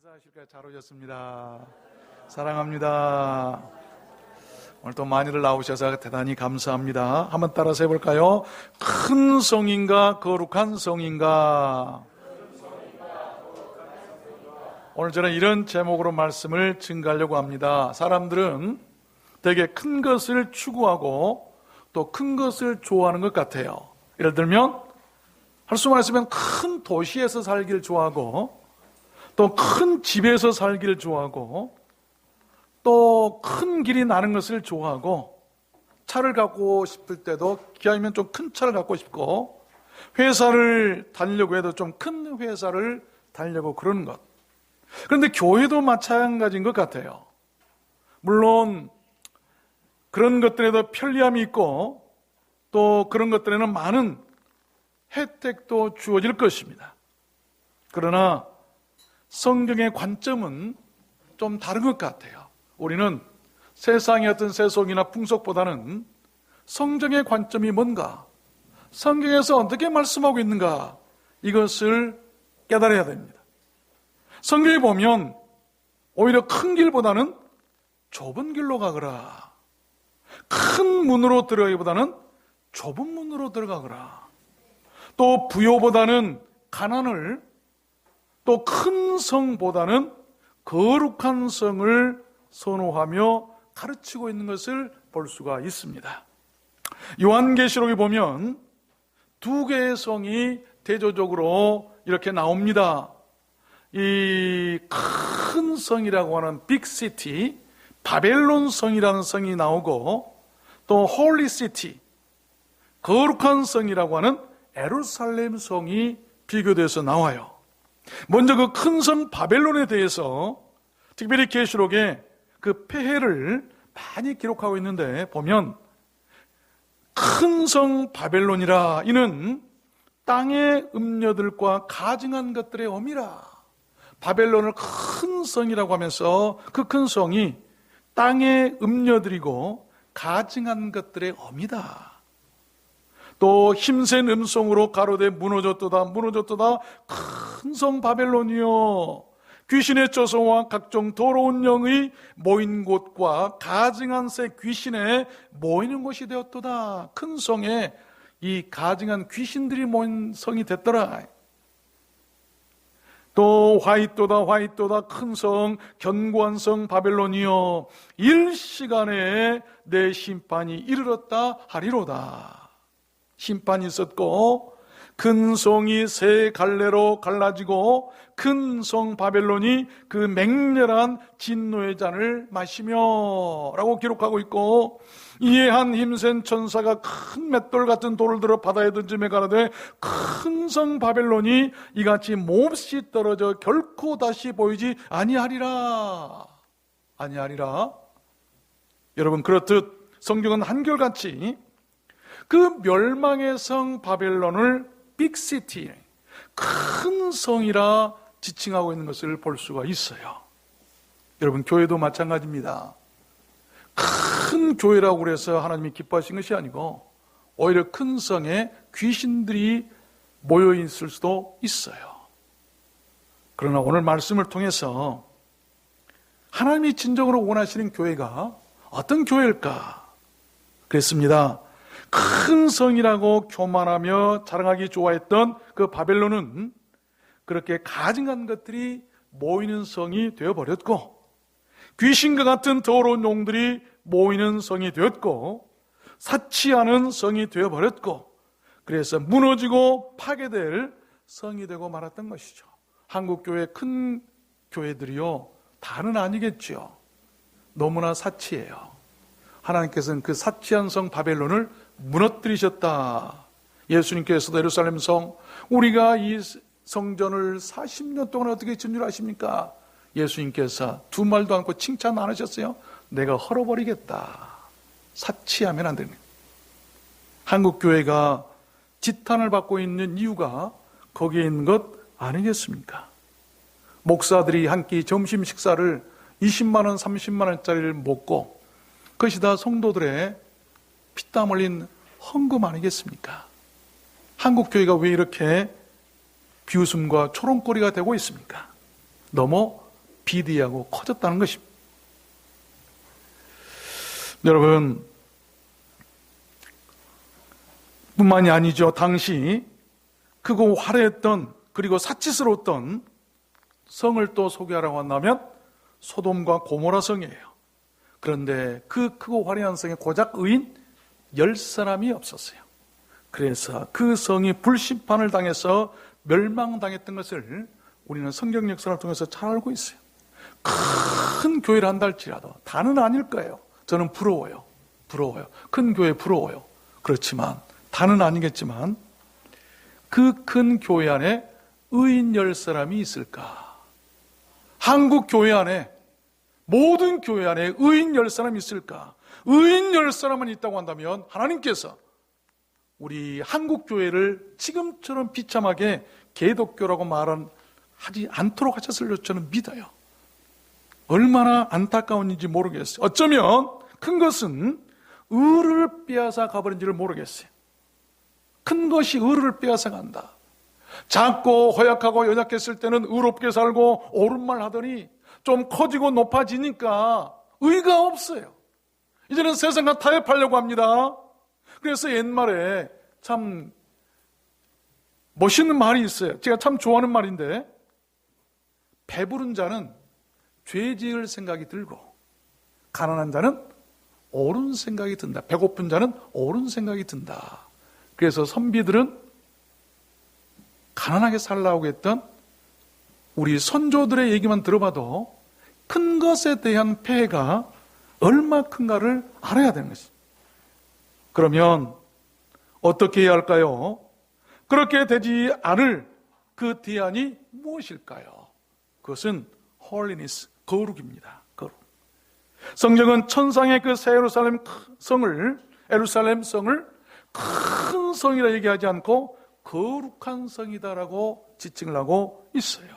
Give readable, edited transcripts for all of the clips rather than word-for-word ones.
인사하실까요? 잘 오셨습니다. 사랑합니다. 오늘 또 많이들 나오셔서 대단히 감사합니다. 한번 따라서 해볼까요? 큰 성인가 거룩한 성인가. 오늘 저는 이런 제목으로 말씀을 증가하려고 합니다. 사람들은 되게 큰 것을 추구하고 또 큰 것을 좋아하는 것 같아요. 예를 들면 할 수만 있으면 큰 도시에서 살기를 좋아하고 또 큰 집에서 살기를 좋아하고 또 큰 길이 나는 것을 좋아하고 차를 갖고 싶을 때도 기왕이면 좀 큰 차를 갖고 싶고 회사를 다니려고 해도 좀 큰 회사를 다니려고 그러는 것. 그런데 교회도 마찬가지인 것 같아요. 물론 그런 것들에도 편리함이 있고 또 그런 것들에는 많은 혜택도 주어질 것입니다. 그러나 성경의 관점은 좀 다른 것 같아요. 우리는 세상의 어떤 세속이나 풍속보다는 성경의 관점이 뭔가, 성경에서 어떻게 말씀하고 있는가, 이것을 깨달아야 됩니다. 성경에 보면 오히려 큰 길보다는 좁은 길로 가거라, 큰 문으로 들어가기보다는 좁은 문으로 들어가거라, 또 부요보다는 가난을, 또 큰 성보다는 거룩한 성을 선호하며 가르치고 있는 것을 볼 수가 있습니다. 요한계시록에 보면 두 개의 성이 대조적으로 이렇게 나옵니다. 이 큰 성이라고 하는 빅시티, 바벨론 성이라는 성이 나오고 또 홀리시티, 거룩한 성이라고 하는 예루살렘 성이 비교돼서 나와요. 먼저 그 큰 성 바벨론에 대해서 특별히 계시록에 그 폐해를 많이 기록하고 있는데 보면 큰 성 바벨론이라 이는 땅의 음녀들과 가증한 것들의 어미라. 바벨론을 큰 성이라고 하면서 그 큰 성이 땅의 음녀들이고 가증한 것들의 어미다. 또 힘센 음성으로 가로되 무너졌도다 무너졌도다 큰 성 바벨론이여 귀신의 저소와 각종 더러운 영의 모인 곳과 가증한 새 귀신의 모이는 곳이 되었도다. 큰 성에 이 가증한 귀신들이 모인 성이 됐더라. 또 화이또다 큰 성 견고한 성 바벨론이여 일시간에 내 심판이 이르렀다 하리로다. 심판이 있었고 큰 성이 세 갈래로 갈라지고 큰 성 바벨론이 그 맹렬한 진노의 잔을 마시며 라고 기록하고 있고 이에 한 힘센 천사가 큰 맷돌 같은 돌을 들어 바다에 던지며 가라되 큰 성 바벨론이 이같이 몹시 떨어져 결코 다시 보이지 아니하리라. 여러분, 그렇듯 성경은 한결같이 그 멸망의 성 바벨론을 빅시티, 큰 성이라 지칭하고 있는 것을 볼 수가 있어요. 여러분, 교회도 마찬가지입니다. 큰 교회라고 그래서 하나님이 기뻐하신 것이 아니고 오히려 큰 성에 귀신들이 모여 있을 수도 있어요. 그러나 오늘 말씀을 통해서 하나님이 진정으로 원하시는 교회가 어떤 교회일까? 그랬습니다. 큰 성이라고 교만하며 자랑하기 좋아했던 그 바벨론은 그렇게 가증한 것들이 모이는 성이 되어버렸고 귀신과 같은 더러운 용들이 모이는 성이 되었고 사치하는 성이 되어버렸고 그래서 무너지고 파괴될 성이 되고 말았던 것이죠. 한국교회 큰 교회들이요, 다는 아니겠죠. 너무나 사치해요. 하나님께서는 그 사치한 성 바벨론을 무너뜨리셨다. 예수님께서도 예루살렘 성, 우리가 이 성전을 40년 동안 어떻게 짓는 줄 아십니까? 예수님께서 두 말도 않고 칭찬 안 하셨어요? 내가 헐어버리겠다. 사치하면 안 됩니다. 한국교회가 지탄을 받고 있는 이유가 거기에 있는 것 아니겠습니까? 목사들이 한 끼 점심 식사를 20만 원, 30만 원짜리를 먹고 그것이 다 성도들의 피땀 흘린 헌금 아니겠습니까? 한국교회가 왜 이렇게 비웃음과 초롱거리가 되고 있습니까? 너무 비대하고 커졌다는 것입니다. 여러분, 뿐만이 아니죠. 당시 크고 화려했던, 그리고 사치스러웠던 성을 또 소개하라고 한다면 소돔과 고모라 성이에요. 그런데 그 크고 화려한 성에 고작 의인 10사람이 없었어요. 그래서 그 성이 불심판을 당해서 멸망당했던 것을 우리는 성경 역사를 통해서 잘 알고 있어요. 큰 교회를 한다 할지라도 다는 아닐 거예요. 저는 부러워요. 큰 교회 부러워요. 그렇지만 다는 아니겠지만 그 큰 교회 안에 의인 10사람이 있을까? 한국 교회 안에, 모든 교회 안에 의인 10사람이 있을까? 의인 10사람만 있다고 한다면 하나님께서 우리 한국 교회를 지금처럼 비참하게 개독교라고 하지 않도록 하셨을 저는 믿어요. 얼마나 안타까운 일인지 모르겠어요. 어쩌면 큰 것은 의를 빼앗아 가버린지를 모르겠어요. 큰 것이 의를 빼앗아 간다. 작고 허약하고 연약했을 때는 의롭게 살고 옳은 말 하더니 좀 커지고 높아지니까 의가 없어요. 이제는 세상과 타협하려고 합니다. 그래서 옛말에 참 멋있는 말이 있어요. 제가 참 좋아하는 말인데, 배부른 자는 죄 지을 생각이 들고 가난한 자는 옳은 생각이 든다. 배고픈 자는 옳은 생각이 든다. 그래서 선비들은 가난하게 살라고 했던 우리 선조들의 얘기만 들어봐도 큰 것에 대한 폐해가 얼마 큰가를 알아야 되는 것입니다. 그러면 어떻게 해야 할까요? 그렇게 되지 않을 그 대안이 무엇일까요? 그것은 holiness, 거룩입니다. 거룩. 성경은 천상의 그 새 예루살렘 성을 큰 성이라 얘기하지 않고 거룩한 성이다라고 지칭을 하고 있어요.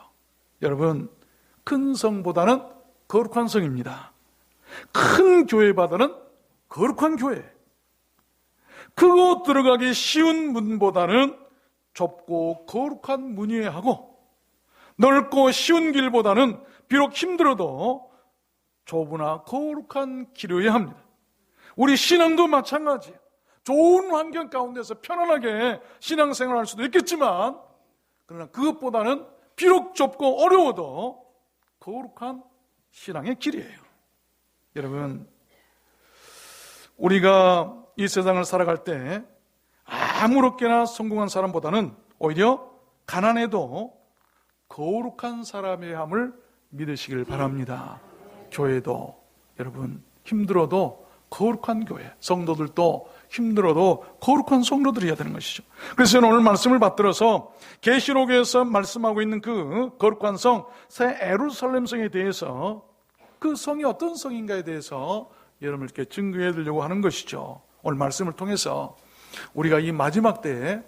여러분, 큰 성보다는 거룩한 성입니다. 큰 교회보다는 거룩한 교회. 크고 들어가기 쉬운 문보다는 좁고 거룩한 문이어야 하고, 넓고 쉬운 길보다는 비록 힘들어도 좁으나 거룩한 길이어야 합니다. 우리 신앙도 마찬가지예요. 좋은 환경 가운데서 편안하게 신앙생활을 할 수도 있겠지만, 그러나 그것보다는 비록 좁고 어려워도 거룩한 신앙의 길이에요. 여러분, 우리가 이 세상을 살아갈 때 아무렇게나 성공한 사람보다는 오히려 가난해도 거룩한 사람의 함을 믿으시길 바랍니다. 교회도 여러분 힘들어도 거룩한 교회, 성도들도 힘들어도 거룩한 성도들이어야 되는 것이죠. 그래서 저는 오늘 말씀을 받들어서 계시록에서 말씀하고 있는 그 거룩한 성, 새 예루살렘 성에 대해서, 그 성이 어떤 성인가에 대해서 여러분께 증거해 드리려고 하는 것이죠. 오늘 말씀을 통해서 우리가 이 마지막 때에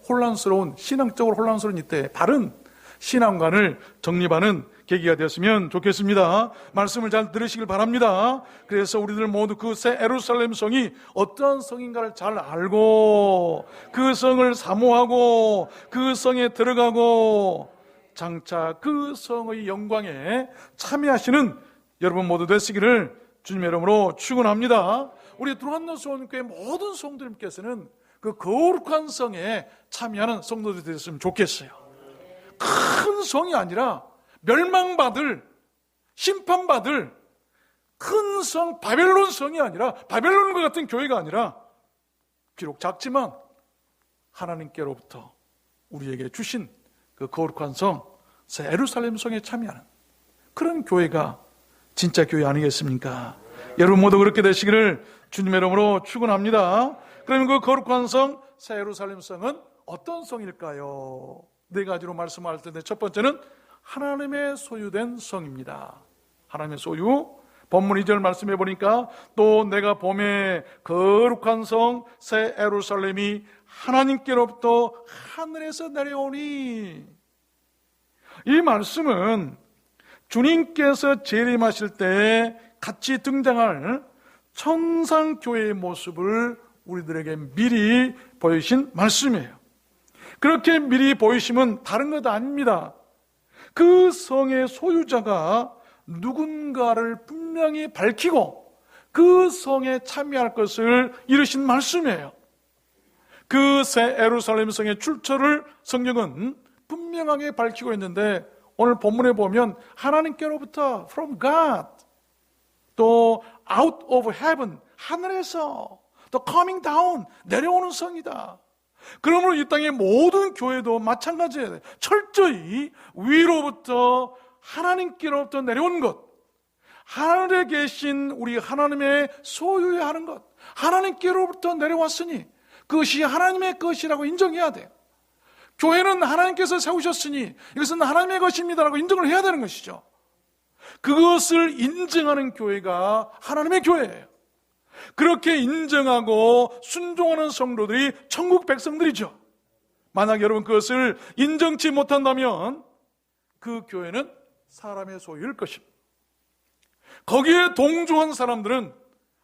신앙적으로 혼란스러운 이때에 바른 신앙관을 정립하는 계기가 되었으면 좋겠습니다. 말씀을 잘 들으시길 바랍니다. 그래서 우리들 모두 그 새 예루살렘 성이 어떠한 성인가를 잘 알고 그 성을 사모하고 그 성에 들어가고 장차 그 성의 영광에 참여하시는 여러분 모두 되시기를 주님의 이름으로 축원합니다. 우리 두란노 수원교회 모든 성도님께서는 그 거룩한 성에 참여하는 성도들이 되었으면 좋겠어요. 큰 성이 아니라 멸망받을, 심판받을 큰 성, 바벨론 성이 아니라, 바벨론과 같은 교회가 아니라, 비록 작지만 하나님께로부터 우리에게 주신 그 거룩한 성, 새 예루살렘 성에 참여하는 그런 교회가 진짜 교회 아니겠습니까? 여러분 모두 그렇게 되시기를 주님의 이름으로 축원합니다. 그러면 그 거룩한 성, 새 예루살렘 성은 어떤 성일까요? 네 가지로 말씀할 텐데, 첫 번째는 하나님의 소유된 성입니다. 하나님의 소유. 본문 2절 말씀해 보니까 또 내가 봄에 거룩한 성 새 예루살렘이 하나님께로부터 하늘에서 내려오니. 이 말씀은 주님께서 재림하실 때 같이 등장할 천상교회의 모습을 우리들에게 미리 보이신 말씀이에요. 그렇게 미리 보이심은 다른 것 아닙니다. 그 성의 소유자가 누군가를 분명히 밝히고 그 성에 참여할 것을 이루신 말씀이에요. 그 새 예루살렘 성의 출처를 성경은 분명하게 밝히고 있는데, 오늘 본문에 보면 하나님께로부터 from God, 또 out of heaven, 하늘에서 또 coming down, 내려오는 성이다. 그러므로 이 땅의 모든 교회도 마찬가지예요. 철저히 위로부터 하나님께로부터 내려온 것, 하늘에 계신 우리 하나님의 소유해야 하는 것, 하나님께로부터 내려왔으니 그것이 하나님의 것이라고 인정해야 돼요. 교회는 하나님께서 세우셨으니 이것은 하나님의 것입니다라고 인정을 해야 되는 것이죠. 그것을 인정하는 교회가 하나님의 교회예요. 그렇게 인정하고 순종하는 성도들이 천국 백성들이죠. 만약 여러분 그것을 인정치 못한다면 그 교회는 사람의 소유일 것입니다. 거기에 동조한 사람들은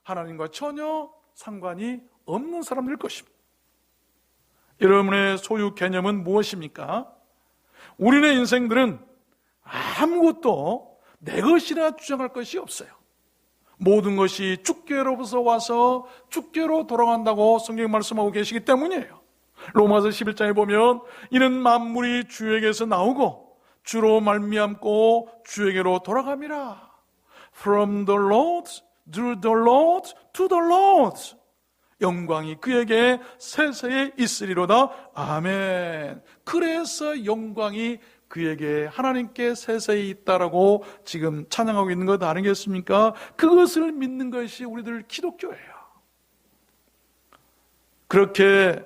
하나님과 전혀 상관이 없는 사람들일 것입니다. 여러분의 소유 개념은 무엇입니까? 우리네 인생들은 아무것도 내 것이라 주장할 것이 없어요. 모든 것이 주께로부터 와서 주께로 돌아간다고 성경이 말씀하고 계시기 때문이에요. 로마서 11장에 보면 이는 만물이 주에게서 나오고 주로 말미암고 주에게로 돌아감이라. From the Lord, through the Lord, to the Lord. 영광이 그에게 세세에 있으리로다. 아멘. 그래서 영광이 그에게 하나님께 세세히 있다라고 지금 찬양하고 있는 것 아니겠습니까? 그것을 믿는 것이 우리들 기독교예요. 그렇게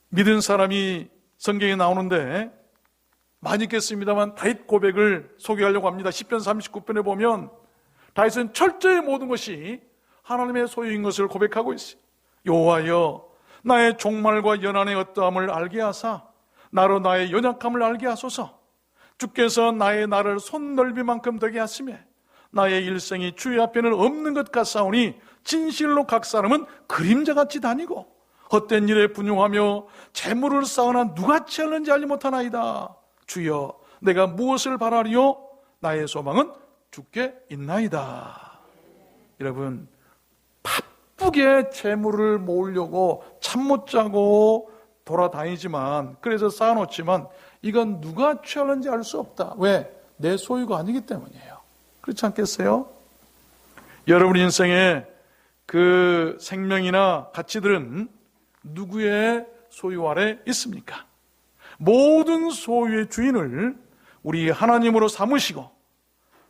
믿은 사람이 성경에 나오는데 많이 있겠습니다만 다윗 고백을 소개하려고 합니다. 시편 39편에 보면 다윗은 철저히 모든 것이 하나님의 소유인 것을 고백하고 있어요. 여호와여 나의 종말과 연한의 어떠함을 알게 하사 나로 나의 연약함을 알게 하소서. 주께서 나의 날을 손넓이만큼 되게 하시며 나의 일생이 주의 앞에는 없는 것 같사오니 진실로 각 사람은 그림자같이 다니고 헛된 일에 분용하며 재물을 쌓으나 누같이 하는지 알지 못하나이다. 주여 내가 무엇을 바라리요? 나의 소망은 주께 있나이다. 여러분 바쁘게 재물을 모으려고 잠 못 자고 돌아다니지만 그래서 쌓아놓지만 이건 누가 취하는지 알 수 없다. 왜? 내 소유가 아니기 때문이에요. 그렇지 않겠어요? 여러분 인생에 그 생명이나 가치들은 누구의 소유 아래 있습니까? 모든 소유의 주인을 우리 하나님으로 삼으시고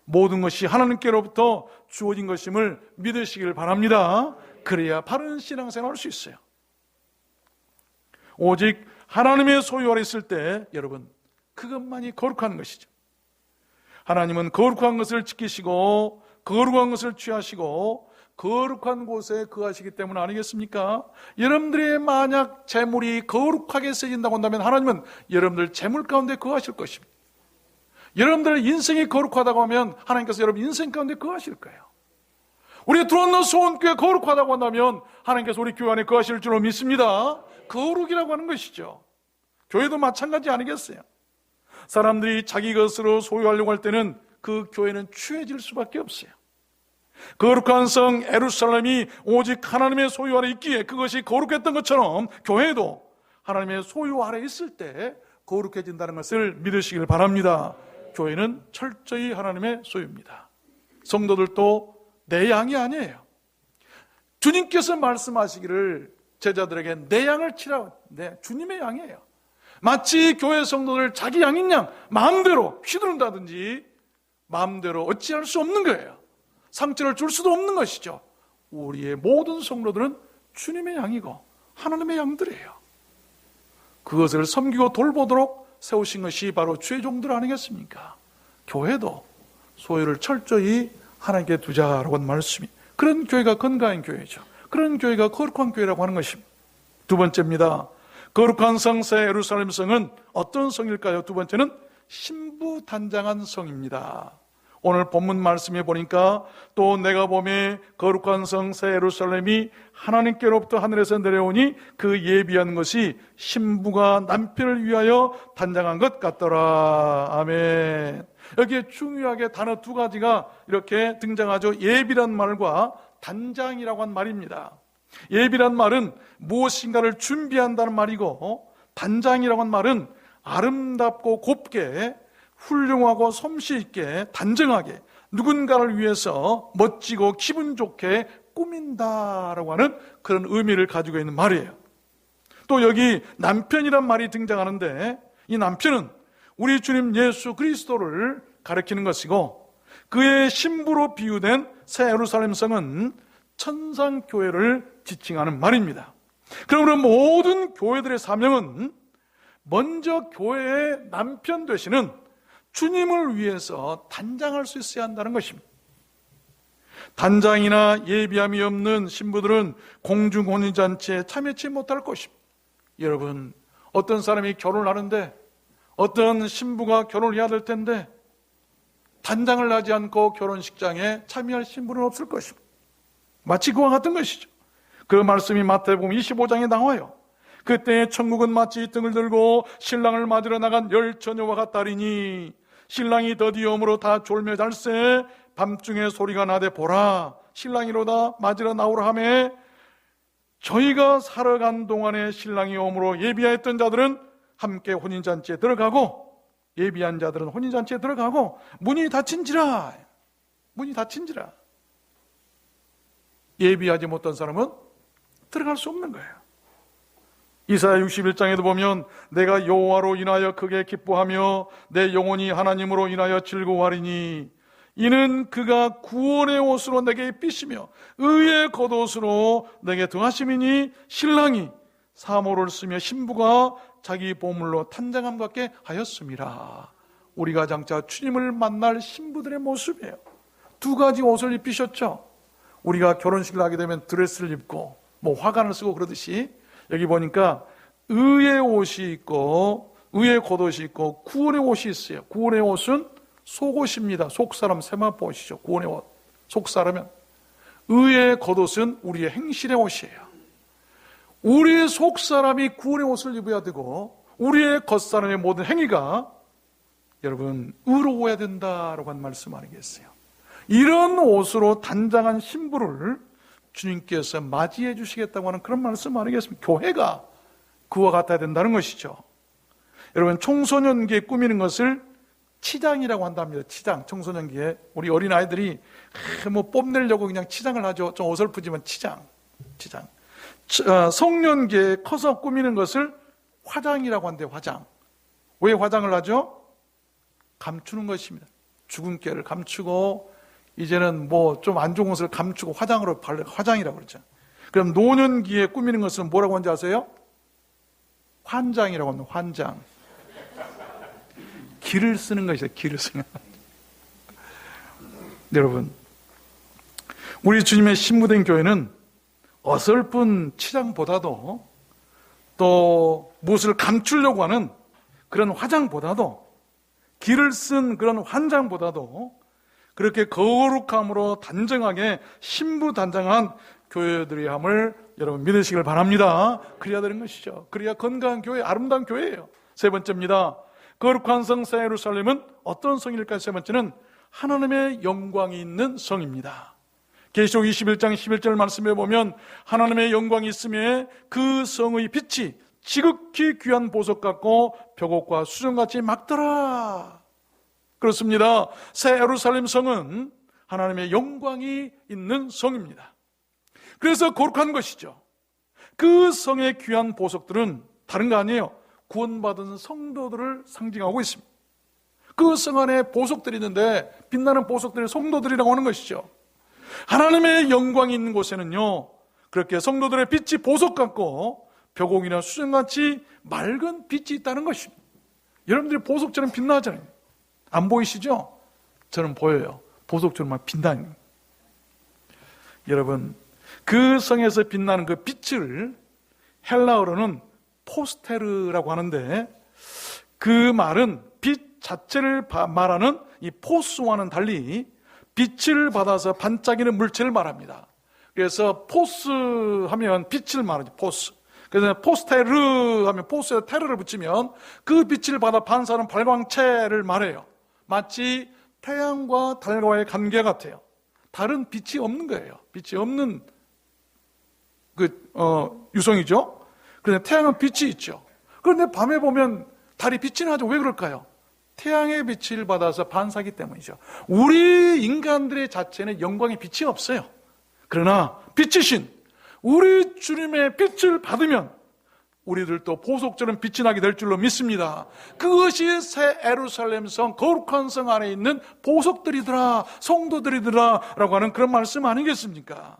모든 것이 하나님께로부터 주어진 것임을 믿으시길 바랍니다. 그래야 바른 신앙생활을 할 수 있어요. 오직 하나님의 소유 아래 있을 때 여러분 그것만이 거룩한 것이죠. 하나님은 거룩한 것을 지키시고 거룩한 것을 취하시고 거룩한 곳에 거하시기 때문 아니겠습니까? 여러분들의 만약 재물이 거룩하게 쓰인다고 한다면 하나님은 여러분들 재물 가운데 거하실 것입니다. 여러분들의 인생이 거룩하다고 하면 하나님께서 여러분 인생 가운데 거하실 거예요. 우리 들어오는 소원교회 거룩하다고 한다면 하나님께서 우리 교회 안에 거하실 줄로 믿습니다. 거룩이라고 하는 것이죠. 교회도 마찬가지 아니겠어요? 사람들이 자기 것으로 소유하려고 할 때는 그 교회는 취해질 수밖에 없어요. 거룩한 성 예루살렘이 오직 하나님의 소유 아래 있기에 그것이 거룩했던 것처럼 교회도 하나님의 소유 아래 있을 때 거룩해진다는 것을 믿으시길 바랍니다. 교회는 철저히 하나님의 소유입니다. 성도들도 내 양이 아니에요. 주님께서 말씀하시기를 제자들에게 내 양을 치라. 네, 주님의 양이에요. 마치 교회 성도들 자기 양인 양 마음대로 휘두른다든지 마음대로 어찌할 수 없는 거예요. 상처를 줄 수도 없는 것이죠. 우리의 모든 성도들은 주님의 양이고 하나님의 양들이에요. 그것을 섬기고 돌보도록 세우신 것이 바로 주의 종들 아니겠습니까? 교회도 소유를 철저히 하나님께 두자라고 하는 말씀이, 그런 교회가 건강한 교회죠. 그런 교회가 거룩한 교회라고 하는 것입니다. 두 번째입니다. 거룩한 성세 예루살렘 성은 어떤 성일까요? 두 번째는 신부단장한 성입니다. 오늘 본문 말씀에 보니까 또 내가 보매 거룩한 성 새 예루살렘이 하나님께로부터 하늘에서 내려오니 그 예비한 것이 신부가 남편을 위하여 단장한 것 같더라. 아멘. 여기에 중요하게 단어 두 가지가 이렇게 등장하죠. 예비란 말과 단장이라고 한 말입니다. 예비란 말은 무엇인가를 준비한다는 말이고, 단장이라고 한 말은 아름답고 곱게 훌륭하고 솜씨 있게 단정하게 누군가를 위해서 멋지고 기분 좋게 꾸민다라고 하는 그런 의미를 가지고 있는 말이에요. 또 여기 남편이란 말이 등장하는데, 이 남편은 우리 주님 예수 그리스도를 가리키는 것이고, 그의 신부로 비유된 새 예루살렘 성은 천상교회를 지칭하는 말입니다. 그러므로 모든 교회들의 사명은 먼저 교회의 남편 되시는 주님을 위해서 단장할 수 있어야 한다는 것입니다. 단장이나 예비함이 없는 신부들은 공중혼인잔치에 참여치 못할 것입니다. 여러분, 어떤 사람이 결혼을 하는데, 어떤 신부가 결혼을 해야 될 텐데 단장을 하지 않고 결혼식장에 참여할 신부는 없을 것입니다. 마치 그와 같은 것이죠. 그 말씀이 마태복음 25장에 나와요. 그때 천국은 마치 등을 들고 신랑을 맞으러 나간 열 처녀와 같다리니 신랑이 더디움으로 다 졸며 잘세 밤중에 소리가 나되 보라 신랑이로다 맞으러 나오라 하매 저희가 살아간 동안에 신랑이 오므로 예비하였던 자들은 함께 혼인잔치에 들어가고 예비한 자들은 혼인잔치에 들어가고 문이 닫힌지라. 예비하지 못한 사람은 들어갈 수 없는 거예요. 이사야 61장에도 보면 내가 여호와로 인하여 크게 기뻐하며 내 영혼이 하나님으로 인하여 즐거워하리니 이는 그가 구원의 옷으로 내게 입히시며 의의 겉옷으로 내게 더하심이니 신랑이 사모를 쓰며 신부가 자기 보물로 탄장함 같게 하였음이라. 우리가 장차 주님을 만날 신부들의 모습이에요. 두 가지 옷을 입히셨죠. 우리가 결혼식을 하게 되면 드레스를 입고 화관을 쓰고 그러듯이 여기 보니까 의의 옷이 있고 의의 겉옷이 있고 구원의 옷이 있어요. 구원의 옷은 속옷입니다. 속사람 세마포 옷이죠. 구원의 옷. 속사람은 의의 겉옷은 우리의 행실의 옷이에요. 우리의 속사람이 구원의 옷을 입어야 되고 우리의 겉사람의 모든 행위가 여러분 의로워야 된다라고 한 말씀 아니겠어요? 이런 옷으로 단장한 신부를 주님께서 맞이해 주시겠다고 하는 그런 말씀 아니겠습니까? 교회가 그와 같아야 된다는 것이죠. 여러분 청소년기에 꾸미는 것을 치장이라고 한답니다. 치장, 청소년기에 우리 어린아이들이 뽐내려고 그냥 치장을 하죠. 좀 어설프지만 치장. 성년기에 커서 꾸미는 것을 화장이라고 한대요. 화장. 왜 화장을 하죠? 감추는 것입니다. 죽은 깨를 감추고 이제는 좀 안 좋은 것을 감추고 화장으로 화장이라고 그러죠. 그럼 노년기에 꾸미는 것은 뭐라고 하는지 아세요? 환장이라고 합니다. 환장. 기를 쓰는 것이죠. 기를 쓰는 것. 여러분, 우리 주님의 신부된 교회는 어설픈 치장보다도 또 무엇을 감추려고 하는 그런 화장보다도 기를 쓴 그런 환장보다도 그렇게 거룩함으로 단정하게 신부단장한 교회들이함을 여러분 믿으시길 바랍니다. 그래야 되는 것이죠. 그래야 건강한 교회, 아름다운 교회예요. 세 번째입니다. 거룩한 성 새 예루살렘은 어떤 성일까요? 세 번째는 하나님의 영광이 있는 성입니다. 계시록 21장 11절 말씀에 보면 하나님의 영광이 있음에 그 성의 빛이 지극히 귀한 보석 같고 벽옥과 수정같이 막더라. 그렇습니다. 새 예루살렘 성은 하나님의 영광이 있는 성입니다. 그래서 거룩한 것이죠. 그 성의 귀한 보석들은 다른 거 아니에요. 구원받은 성도들을 상징하고 있습니다. 그 성 안에 보석들이 있는데 빛나는 보석들이 성도들이라고 하는 것이죠. 하나님의 영광이 있는 곳에는요 그렇게 성도들의 빛이 보석 같고 벽옥이나 수정같이 맑은 빛이 있다는 것입니다. 여러분들이 보석처럼 빛나잖아요. 안 보이시죠? 저는 보여요. 보석처럼 막 빛나는. 여러분, 그 성에서 빛나는 그 빛을 헬라어로는 포스테르라고 하는데 그 말은 빛 자체를 말하는 이 포스와는 달리 빛을 받아서 반짝이는 물체를 말합니다. 그래서 포스 하면 빛을 말하죠. 포스. 그래서 포스테르 하면 포스에 테르를 붙이면 그 빛을 받아 반사하는 발광체를 말해요. 마치 태양과 달과의 관계 같아요. 달은 빛이 없는 거예요. 빛이 없는 유성이죠. 그런데 태양은 빛이 있죠. 그런데 밤에 보면 달이 빛이 나죠. 왜 그럴까요? 태양의 빛을 받아서 반사하기 때문이죠. 우리 인간들의 자체는 영광의 빛이 없어요. 그러나 빛이신 우리 주님의 빛을 받으면 우리들도 보석처럼 빛이 나게 될 줄로 믿습니다. 그것이 새 예루살렘 성, 거룩한 성 안에 있는 보석들이더라, 성도들이더라 라고 하는 그런 말씀 아니겠습니까?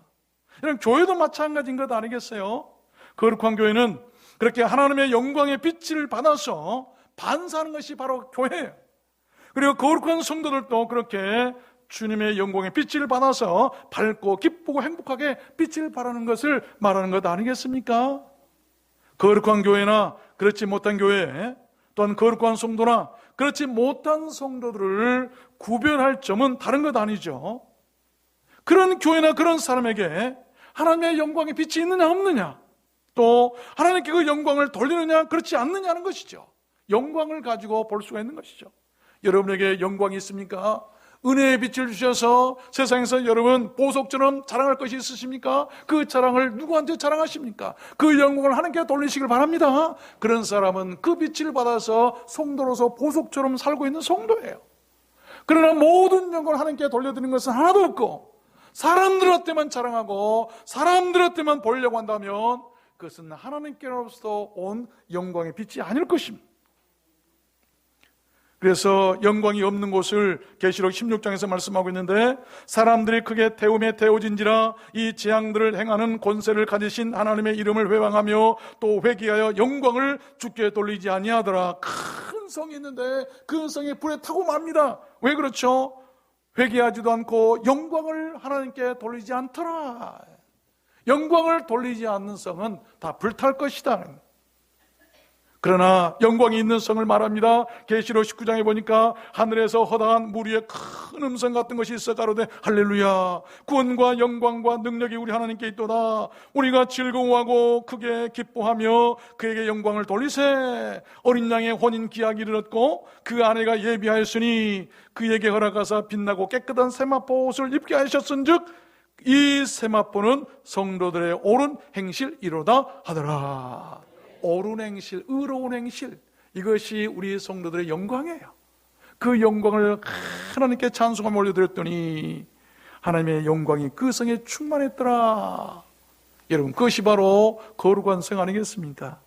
이런 교회도 마찬가지인 것 아니겠어요? 거룩한 교회는 그렇게 하나님의 영광의 빛을 받아서 반사하는 것이 바로 교회예요. 그리고 거룩한 성도들도 그렇게 주님의 영광의 빛을 받아서 밝고 기쁘고 행복하게 빛을 발하는 것을 말하는 것 아니겠습니까? 거룩한 교회나 그렇지 못한 교회, 또한 거룩한 성도나 그렇지 못한 성도들을 구별할 점은 다른 것 아니죠. 그런 교회나 그런 사람에게 하나님의 영광의 빛이 있느냐 없느냐, 또 하나님께 그 영광을 돌리느냐 그렇지 않느냐는 것이죠. 영광을 가지고 볼 수가 있는 것이죠. 여러분에게 영광이 있습니까? 은혜의 빛을 주셔서 세상에서 여러분 보석처럼 자랑할 것이 있으십니까? 그 자랑을 누구한테 자랑하십니까? 그 영광을 하나님께 돌리시길 바랍니다. 그런 사람은 그 빛을 받아서 성도로서 보석처럼 살고 있는 성도예요. 그러나 모든 영광을 하나님께 돌려드리는 것은 하나도 없고 사람들한테만 자랑하고 사람들한테만 보려고 한다면 그것은 하나님께로부터 온 영광의 빛이 아닐 것입니다. 그래서 영광이 없는 곳을 계시록 16장에서 말씀하고 있는데, 사람들이 크게 태움에 태워진지라 이 재앙들을 행하는 권세를 가지신 하나님의 이름을 회방하며 또 회개하여 영광을 주께 돌리지 아니하더라. 큰 성이 있는데 그 성이 불에 타고 맙니다. 왜 그렇죠? 회개하지도 않고 영광을 하나님께 돌리지 않더라. 영광을 돌리지 않는 성은 다 불탈 것이다. 그러나 영광이 있는 성을 말합니다. 계시록 19장에 보니까 하늘에서 허다한 물 위에 큰 음성 같은 것이 있어 가로되 할렐루야, 구원과 영광과 능력이 우리 하나님께 있도다. 우리가 즐거워하고 크게 기뻐하며 그에게 영광을 돌리세. 어린 양의 혼인 기약이 이르렀고 그 아내가 예비하였으니 그에게 허락하사 빛나고 깨끗한 세마포 옷을 입게 하셨은즉 이 세마포는 성도들의 옳은 행실이로다 하더라. 옳은 행실, 의로운 행실, 이것이 우리 성도들의 영광이에요. 그 영광을 하나님께 찬송하며 올려드렸더니 하나님의 영광이 그 성에 충만했더라. 여러분, 그것이 바로 거룩한 성 아니겠습니까?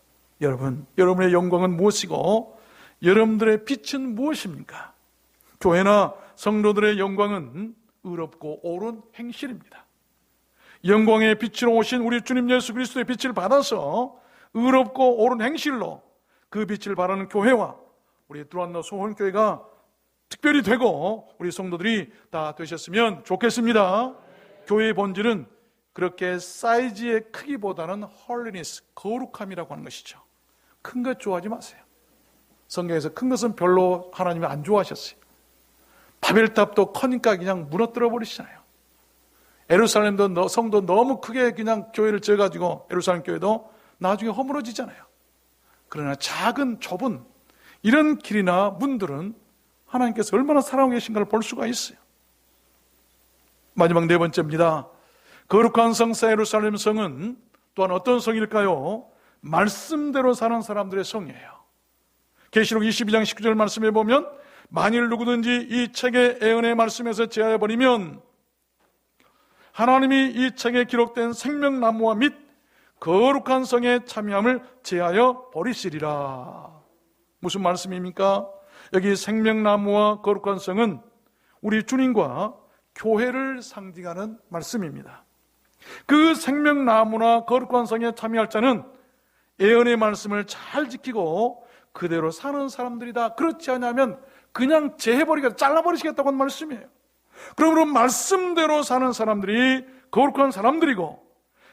여러분, 여러분의 영광은 무엇이고 여러분들의 빛은 무엇입니까? 교회나 성도들의 영광은 의롭고 옳은 행실입니다. 영광의 빛으로 오신 우리 주님 예수 그리스도의 빛을 받아서 의롭고 옳은 행실로 그 빛을 발하는 교회와 우리 두란노 소원교회가 특별히 되고 우리 성도들이 다 되셨으면 좋겠습니다. 교회의 본질은 그렇게 사이즈의 크기보다는 홀리니스, 거룩함이라고 하는 것이죠. 큰 것 좋아하지 마세요. 성경에서 큰 것은 별로 하나님이 안 좋아하셨어요. 바벨탑도 커니까 그냥 무너뜨려 버리시잖아요. 예루살렘도 성도 너무 크게 그냥 교회를 지어가지고 예루살렘 교회도 나중에 허물어지잖아요. 그러나 작은 좁은 이런 길이나 문들은 하나님께서 얼마나 사랑하고 계신가를 볼 수가 있어요. 마지막 네 번째입니다. 거룩한 성 새 예루살렘 성은 또한 어떤 성일까요? 말씀대로 사는 사람들의 성이에요. 계시록 22장 19절 말씀에 보면 만일 누구든지 이 책의 예언의 말씀에서 제하여 버리면 하나님이 이 책에 기록된 생명나무와 및 거룩한 성에 참여함을 제하여 버리시리라. 무슨 말씀입니까? 여기 생명나무와 거룩한 성은 우리 주님과 교회를 상징하는 말씀입니다. 그 생명나무나 거룩한 성에 참여할 자는 예언의 말씀을 잘 지키고 그대로 사는 사람들이다. 그렇지 않으면 그냥 제해버리겠다, 잘라버리시겠다고 하는 말씀이에요. 그러므로 말씀대로 사는 사람들이 거룩한 사람들이고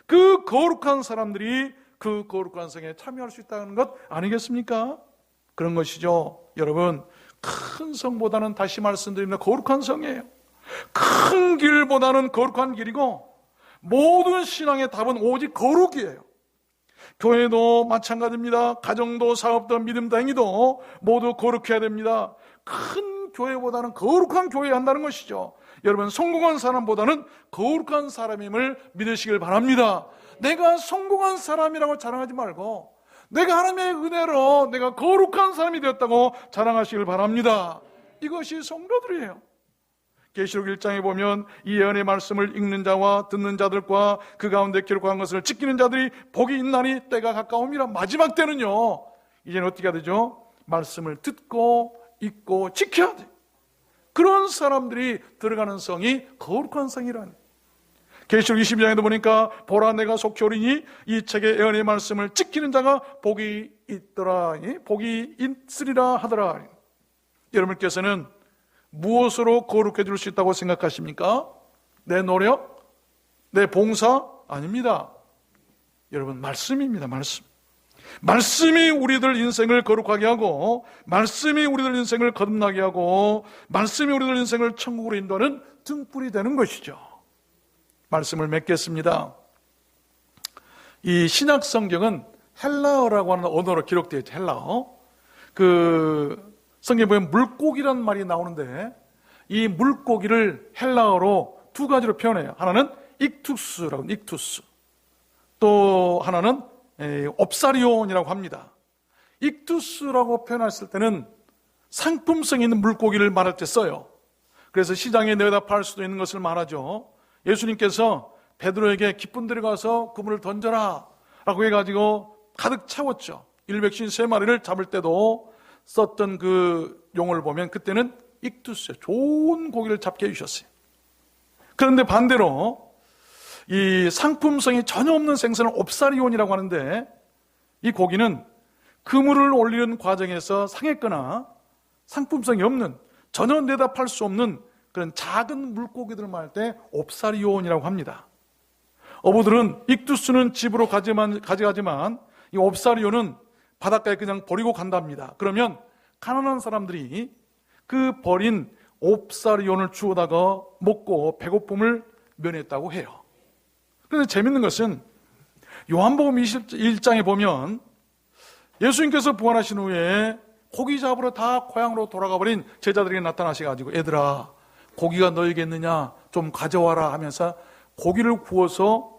그 거룩한 사람들이 그 거룩한 성에 참여할 수 있다는 것 아니겠습니까? 그런 것이죠. 여러분, 큰 성보다는, 다시 말씀드립니다, 거룩한 성이에요. 큰 길보다는 거룩한 길이고, 모든 신앙의 답은 오직 거룩이에요. 교회도 마찬가지입니다. 가정도, 사업도, 믿음도, 행위도 모두 거룩해야 됩니다. 큰 교회보다는 거룩한 교회에 한다는 것이죠. 여러분, 성공한 사람보다는 거룩한 사람임을 믿으시길 바랍니다. 내가 성공한 사람이라고 자랑하지 말고 내가 하나님의 은혜로 내가 거룩한 사람이 되었다고 자랑하시길 바랍니다. 이것이 성도들이에요. 계시록 1장에 보면 이 예언의 말씀을 읽는 자와 듣는 자들과 그 가운데 기록한 것을 지키는 자들이 복이 있나니 때가 가까움이라. 마지막 때는요, 이제는 어떻게 해야 되죠? 말씀을 듣고 읽고 지켜야 돼. 그런 사람들이 들어가는 성이 거룩한 성이라니. 계시록 22장에도 보니까 보라 내가 속히 오리니 이 책의 예언의 말씀을 지키는 자가 복이 있더라, 복이 있으리라 하더라. 여러분께서는 무엇으로 거룩해질 수 있다고 생각하십니까? 내 노력? 내 봉사? 아닙니다. 여러분, 말씀입니다. 말씀이 우리들 인생을 거룩하게 하고, 말씀이 우리들 인생을 거듭나게 하고, 말씀이 우리들 인생을 천국으로 인도하는 등불이 되는 것이죠. 말씀을 맺겠습니다. 이 신약 성경은 헬라어라고 하는 언어로 기록되어 있죠. 헬라어. 성경에 보면 물고기란 말이 나오는데, 이 물고기를 헬라어로 두 가지로 표현해요. 하나는 익투스라고, 익투스. 또 하나는 옵사리온이라고 합니다. 익투스라고 표현했을 때는 상품성 있는 물고기를 말할 때 써요. 그래서 시장에 내다 팔 수도 있는 것을 말하죠. 예수님께서 베드로에게 깊은 데로 가서 그물을 던져라 라고 해가지고 가득 채웠죠. 153마리를 잡을 때도 썼던 그 용어를 보면 그때는 익투스, 좋은 고기를 잡게 해주셨어요. 그런데 반대로 이 상품성이 전혀 없는 생선을 옵사리온이라고 하는데, 이 고기는 그물을 올리는 과정에서 상했거나 상품성이 없는, 전혀 내다 팔 수 없는 그런 작은 물고기들을 말할 때 옵사리온이라고 합니다. 어부들은 익투스는 집으로 가져가지만 이 옵사리온은 바닷가에 그냥 버리고 간답니다. 그러면 가난한 사람들이 그 버린 옵사리온을 주워다가 먹고 배고픔을 면했다고 해요. 그런데 재밌는 것은 요한복음 21장에 보면 예수님께서 부활하신 후에 고기 잡으러 다 고향으로 돌아가 버린 제자들에게 나타나셔가지고, 얘들아, 고기가 너에게 있느냐? 좀 가져와라 하면서 고기를 구워서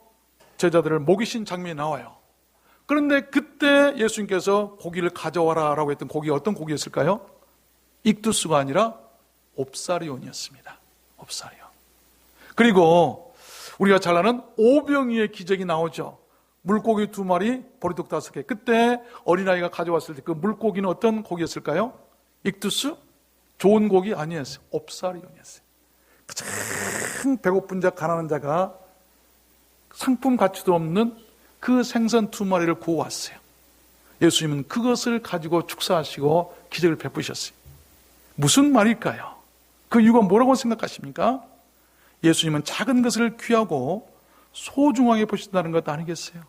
제자들을 먹이신 장면이 나와요. 그런데 그때 예수님께서 고기를 가져와라 라고 했던 고기가 어떤 고기였을까요? 익투스가 아니라 옵사리온이었습니다. 옵사리온. 그리고 우리가 잘 아는 오병이의 기적이 나오죠. 물고기 2마리, 보리떡 5개. 그때 어린아이가 가져왔을 때 그 물고기는 어떤 고기였을까요? 익투스? 좋은 고기 아니었어요. 옵사리온이었어요. 가장 배고픈 자, 가난한 자가 상품 가치도 없는 그 생선 2마리를 구워왔어요. 예수님은 그것을 가지고 축사하시고 기적을 베푸셨어요. 무슨 말일까요? 그 이유가 뭐라고 생각하십니까? 예수님은 작은 것을 귀하고 소중하게 보신다는 것 아니겠어요?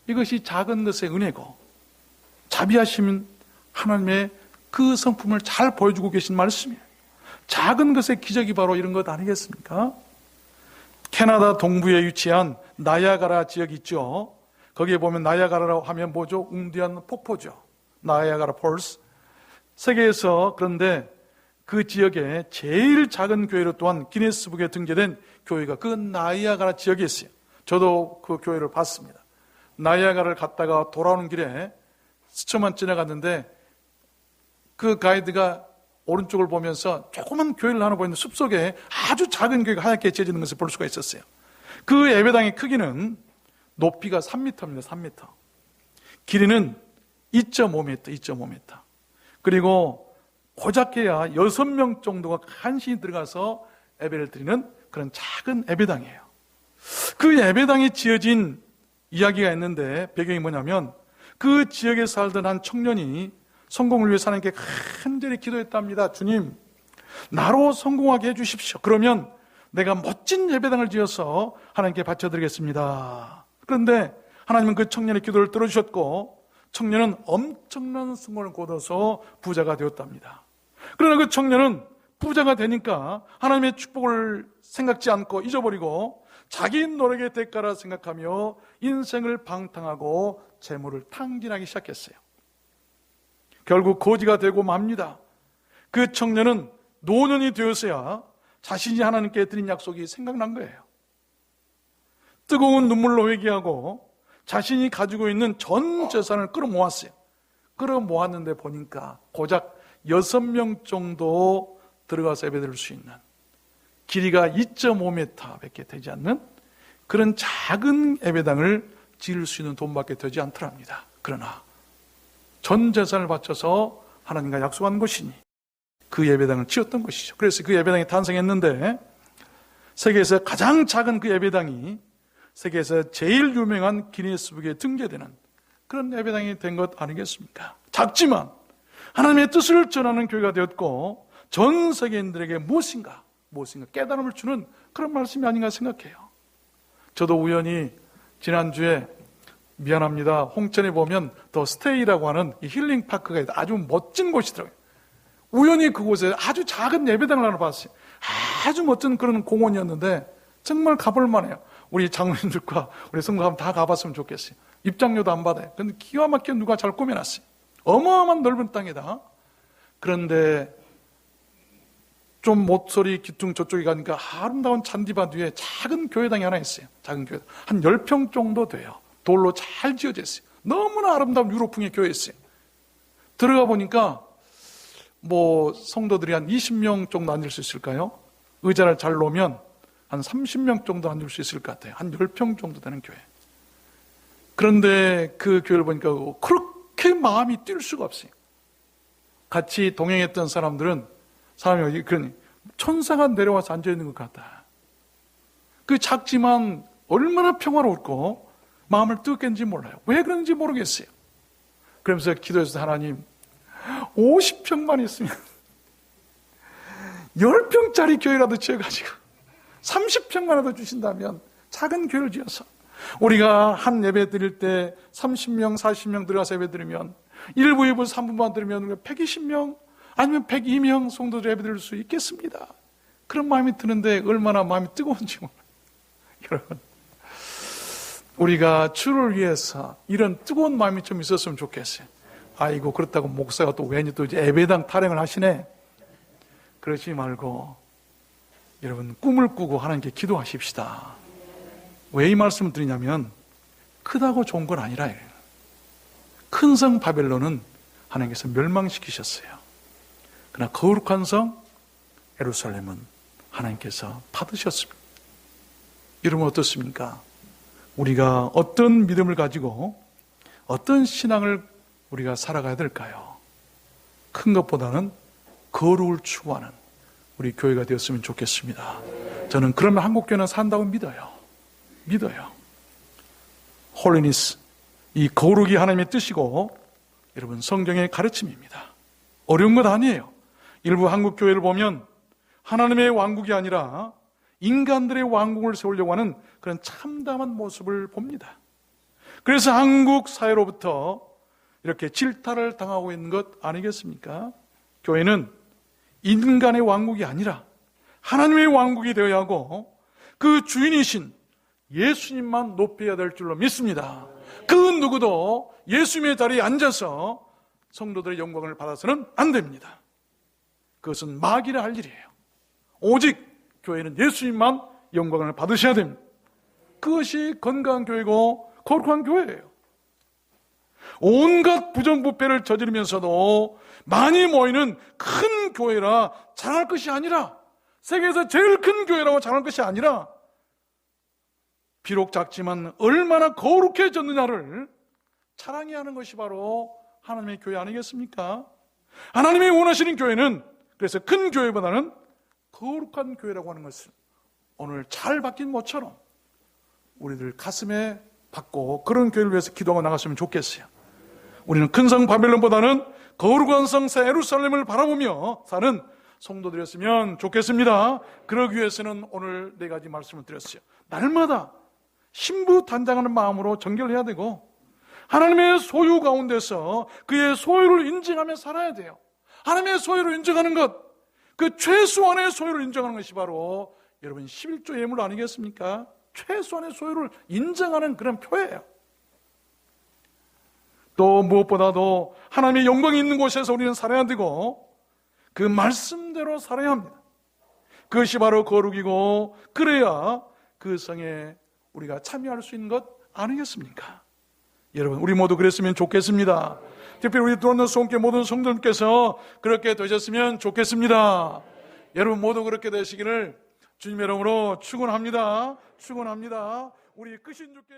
이것이 작은 것의 은혜고 자비하신 하나님의 그 성품을 잘 보여주고 계신 말씀이에요. 작은 것의 기적이 바로 이런 것 아니겠습니까? 캐나다 동부에 위치한 나야가라 지역이 있죠. 거기에 보면 나야가라라고 하면 뭐죠? 웅대한 폭포죠. 나야가라 폴스. 세계에서 그런데 그 지역에 제일 작은 교회로 또한 기네스북에 등재된 교회가 그 나야가라 지역에 있어요. 저도 그 교회를 봤습니다. 나야가라를 갔다가 돌아오는 길에 스쳐만 지나갔는데 그 가이드가 오른쪽을 보면서 조그만 교회를 하나 보이는데 숲속에 아주 작은 교회가 하얗게 지어지는 것을 볼 수가 있었어요. 그 예배당의 크기는 높이가 3m입니다. 3m. 길이는 2.5m. 그리고 고작해야 6명 정도가 간신히 들어가서 예배를 드리는 그런 작은 예배당이에요. 그 예배당이 지어진 이야기가 있는데 배경이 뭐냐면 그 지역에 살던 한 청년이 성공을 위해서 하나님께 간절히 기도했답니다. 주님, 나로 성공하게 해주십시오. 그러면 내가 멋진 예배당을 지어서 하나님께 바쳐드리겠습니다. 그런데 하나님은 그 청년의 기도를 들어주셨고 청년은 엄청난 성공을 거둬서 부자가 되었답니다. 그러나 그 청년은 부자가 되니까 하나님의 축복을 생각지 않고 잊어버리고 자기 노력의 대가라 생각하며 인생을 방탕하고 재물을 탕진하기 시작했어요. 결국 거지가 되고 맙니다. 그 청년은 노년이 되었어야 자신이 하나님께 드린 약속이 생각난 거예요. 뜨거운 눈물로 회개하고 자신이 가지고 있는 전 재산을 끌어모았어요. 끌어모았는데 보니까 고작 6명 정도 들어가서 예배드릴 수 있는, 길이가 2.5m 밖에 되지 않는 그런 작은 예배당을 지을 수 있는 돈밖에 되지 않더랍니다. 그러나 전 재산을 바쳐서 하나님과 약속한 것이니 그 예배당을 지었던 것이죠. 그래서 그 예배당이 탄생했는데, 세계에서 가장 작은 그 예배당이 세계에서 제일 유명한 기네스북에 등재되는 그런 예배당이 된 것 아니겠습니까? 작지만 하나님의 뜻을 전하는 교회가 되었고, 전 세계인들에게 무엇인가 깨달음을 주는 그런 말씀이 아닌가 생각해요. 저도 우연히 지난주에, 미안합니다, 홍천에 보면 더 스테이라고 하는 이 힐링 파크가 있다. 아주 멋진 곳이더라고요. 우연히 그곳에 아주 작은 예배당을 하나 봤어요. 아주 멋진 그런 공원이었는데 정말 가볼 만해요. 우리 장로님들과 우리 성도님 다 가봤으면 좋겠어요. 입장료도 안 받아요. 근데 기가 막히게 누가 잘 꾸며놨어요. 어마어마한 넓은 땅이다. 그런데 좀 모서리 기둥 저쪽에 가니까 아름다운 잔디밭 위에 작은 교회당이 하나 있어요. 작은 교회당. 한 10평 정도 돼요. 돌로 잘 지어져 있어요. 너무나 아름다운 유로풍의 교회였어요. 들어가 보니까 성도들이 한 20명 정도 앉을 수 있을까요? 의자를 잘 놓으면 한 30명 정도 앉을 수 있을 것 같아요. 한 10평 정도 되는 교회. 그런데 그 교회를 보니까 그렇게 마음이 뛸 수가 없어요. 같이 동행했던 사람이 그러니 천사가 내려와서 앉아있는 것 같다. 그 작지만 얼마나 평화로웠고 마음을 뜨겁게 몰라요. 왜 그런지 모르겠어요. 그러면서 기도해서, 하나님 50평만 있으면 10평짜리 교회라도 지어가지고 30평만이라도 주신다면 작은 교회를 지어서 우리가 한 예배 드릴 때 30명, 40명 들어가서 예배 드리면 1부, 2부, 3부만 드리면 우리가 120명 아니면 102명 성도들 예배 드릴 수 있겠습니다. 그런 마음이 드는데 얼마나 마음이 뜨거운지 몰라요. 여러분, 우리가 주를 위해서 이런 뜨거운 마음이 좀 있었으면 좋겠어요. 아이고, 그렇다고 목사가 또 괜히 또 이제 예배당 타령을 하시네. 그러지 말고 여러분, 꿈을 꾸고 하나님께 기도하십시다. 왜 이 말씀을 드리냐면, 크다고 좋은 건 아니라, 큰 성 바벨론은 하나님께서 멸망시키셨어요. 그러나 거룩한 성 예루살렘은 하나님께서 받으셨습니다. 여러분 어떻습니까? 우리가 어떤 믿음을 가지고 어떤 신앙을 우리가 살아가야 될까요? 큰 것보다는 거룩을 추구하는 우리 교회가 되었으면 좋겠습니다. 저는 그러면 한국교회는 산다고 믿어요. 홀리니스, 이 거룩이 하나님의 뜻이고 여러분 성경의 가르침입니다. 어려운 것 아니에요. 일부 한국교회를 보면 하나님의 왕국이 아니라 인간들의 왕국을 세우려고 하는 그런 참담한 모습을 봅니다. 그래서 한국 사회로부터 이렇게 질타를 당하고 있는 것 아니겠습니까? 교회는 인간의 왕국이 아니라 하나님의 왕국이 되어야 하고 그 주인이신 예수님만 높여야 될 줄로 믿습니다. 그 누구도 예수님의 자리에 앉아서 성도들의 영광을 받아서는 안 됩니다. 그것은 마귀라 할 일이에요. 오직 교회는 예수님만 영광을 받으셔야 됩니다. 그것이 건강한 교회고 거룩한 교회예요. 온갖 부정부패를 저지르면서도 많이 모이는 큰 교회라 자랑할 것이 아니라, 세계에서 제일 큰 교회라고 자랑할 것이 아니라, 비록 작지만 얼마나 거룩해졌느냐를 자랑해야 하는 것이 바로 하나님의 교회 아니겠습니까? 하나님이 원하시는 교회는 그래서 큰 교회보다는 거룩한 교회라고 하는 것을 오늘 잘 박힌 모처럼 우리들 가슴에 받고 그런 교회를 위해서 기도하고 나갔으면 좋겠어요. 우리는 큰 성 바벨론보다는 거룩한 성 새 예루살렘을 바라보며 사는 성도들이었으면 좋겠습니다. 그러기 위해서는 오늘 4가지 말씀을 드렸어요. 날마다 신부단장하는 마음으로 정결해야 되고, 하나님의 소유 가운데서 그의 소유를 인정하며 살아야 돼요. 하나님의 소유를 인정하는 것, 그 최소한의 소유를 인정하는 것이 바로 여러분 11조 예물 아니겠습니까? 최소한의 소유를 인정하는 그런 표예요. 또 무엇보다도 하나님의 영광이 있는 곳에서 우리는 살아야 되고 그 말씀대로 살아야 합니다. 그것이 바로 거룩이고 그래야 그 성에 우리가 참여할 수 있는 것 아니겠습니까? 여러분 우리 모두 그랬으면 좋겠습니다. 특별히 우리 들어오는 수원교회 모든 성도님께서 그렇게 되셨으면 좋겠습니다. 여러분 모두 그렇게 되시기를 주님의 이름으로 축원합니다. 축원합니다. 우리 끝인 주께